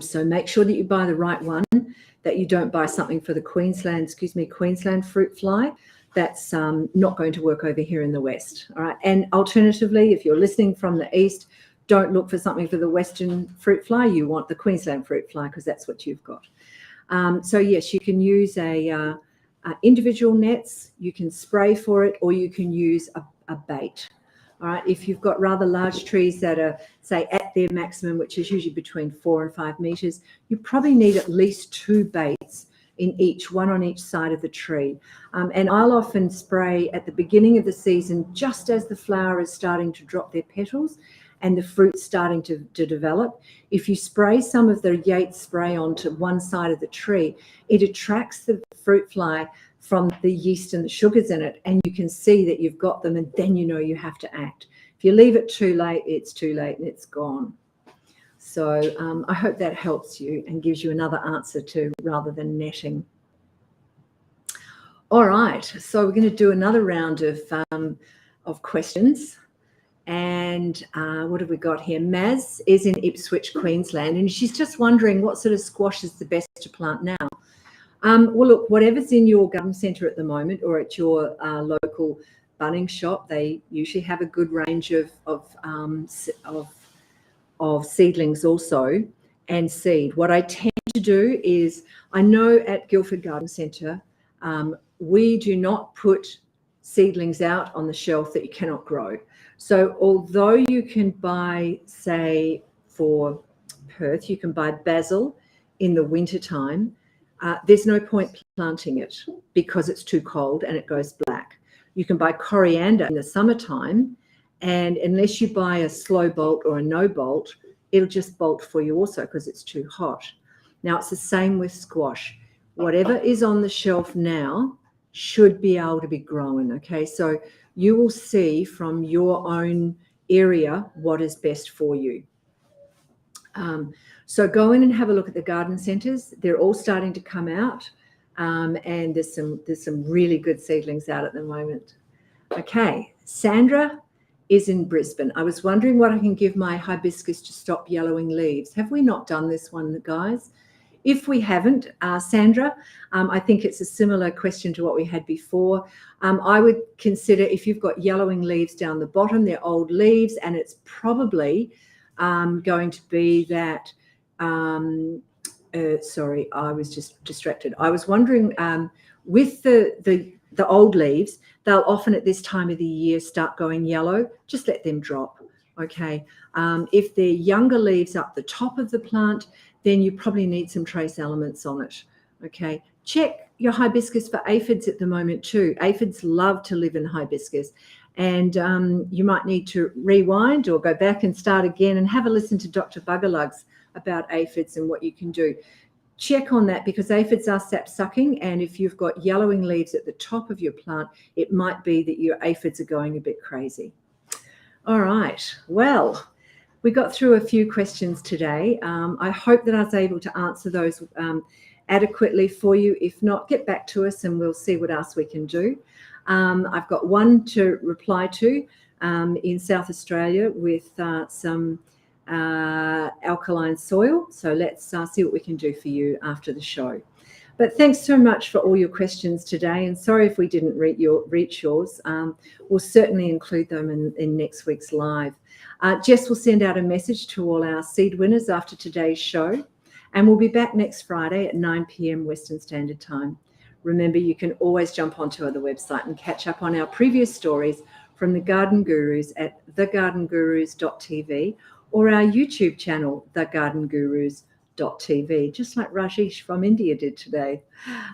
So make sure that you buy the right one, that you don't buy something for the Queensland fruit fly. That's not going to work over here in the West. All right. And alternatively, if you're listening from the East, don't look for something for the Western fruit fly. You want the Queensland fruit fly because that's what you've got. So yes, you can use individual nets, you can spray for it, or you can use a bait. All right, if you've got rather large trees that are, say, at their maximum, which is usually between 4 and 5 meters, you probably need at least 2 baits in one on each side of the tree. And I'll often spray at the beginning of the season, just as the flower is starting to drop their petals and the fruit's starting to develop. If you spray some of the Yates spray onto one side of the tree, it attracts the fruit fly from the yeast and the sugars in it, and you can see that you've got them, and then you know you have to act. If you leave it too late, it's too late and it's gone. So I hope that helps you and gives you another answer to rather than netting. All right, so we're going to do another round of questions. And what have we got here? Maz is in Ipswich, Queensland, and she's just wondering what sort of squash is the best to plant now. Well, look, whatever's in your garden centre at the moment or at your local bunnings shop, they usually have a good range of seedlings also and seed. What I tend to do is, I know at Guildford Garden Centre, we do not put seedlings out on the shelf that you cannot grow. So although you can buy, say, for Perth, you can buy basil in the winter time, there's no point planting it because it's too cold and it goes black. You can buy coriander in the summertime, and unless you buy a slow bolt or a no bolt, it'll just bolt for you also because it's too hot. Now, it's the same with squash. Whatever is on the shelf now should be able to be grown, okay? So you will see from your own area what is best for you. So go in and have a look at the garden centres. They're all starting to come out, and there's some really good seedlings out at the moment. Okay, Sandra is in Brisbane. I was wondering what I can give my hibiscus to stop yellowing leaves. Have we not done this one, guys? If we haven't, Sandra, I think it's a similar question to what we had before. I would consider, if you've got yellowing leaves down the bottom, they're old leaves, and it's probably going to be that, sorry, I was just distracted. I was wondering, with the old leaves, they'll often at this time of the year start going yellow. Just let them drop, okay? If they're younger leaves up the top of the plant, then you probably need some trace elements on it, okay? Check your hibiscus for aphids at the moment too. Aphids love to live in hibiscus, and you might need to rewind or go back and start again and have a listen to Dr. Buggerlugs about aphids and what you can do. Check on that, because aphids are sap sucking, and if you've got yellowing leaves at the top of your plant, it might be that your aphids are going a bit crazy. All right, well, We got through a few questions today. I hope that I was able to answer those adequately for you. If not, get back to us and we'll see what else we can do. I've got one to reply to in South Australia with some alkaline soil. So let's see what we can do for you after the show. But thanks so much for all your questions today, and sorry if we didn't reach yours. We'll certainly include them in next week's live. Jess will send out a message to all our seed winners after today's show, and we'll be back next Friday at 9 p.m. Western Standard Time. Remember, you can always jump onto the website and catch up on our previous stories from the Garden Gurus at thegardengurus.tv or our YouTube channel, The Garden Gurus TV, just like Rajesh from India did today.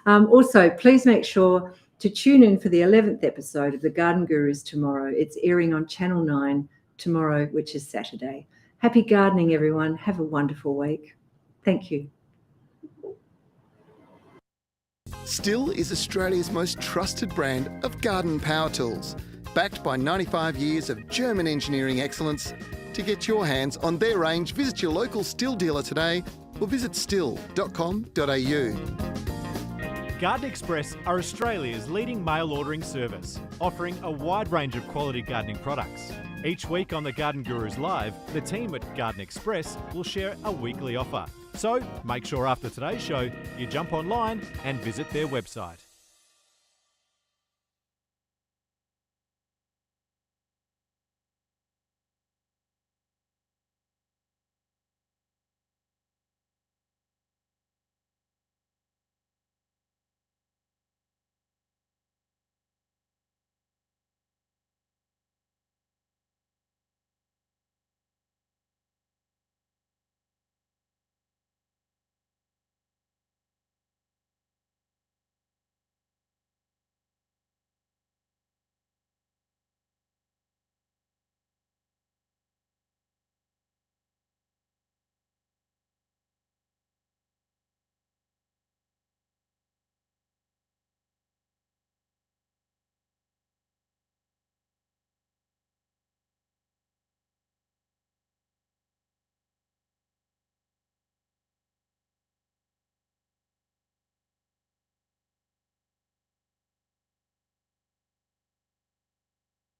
Also, please make sure to tune in for the 11th episode of The Garden Gurus tomorrow. It's airing on Channel 9 tomorrow, which is Saturday. Happy gardening, everyone. Have a wonderful week. Thank you. Still is Australia's most trusted brand of garden power tools, backed by 95 years of German engineering excellence. To get your hands on their range, visit your local Still dealer today or visit still.com.au. Garden Express are Australia's leading mail ordering service, offering a wide range of quality gardening products. Each week on the Garden Gurus Live, the team at Garden Express will share a weekly offer. So make sure after today's show you jump online and visit their website.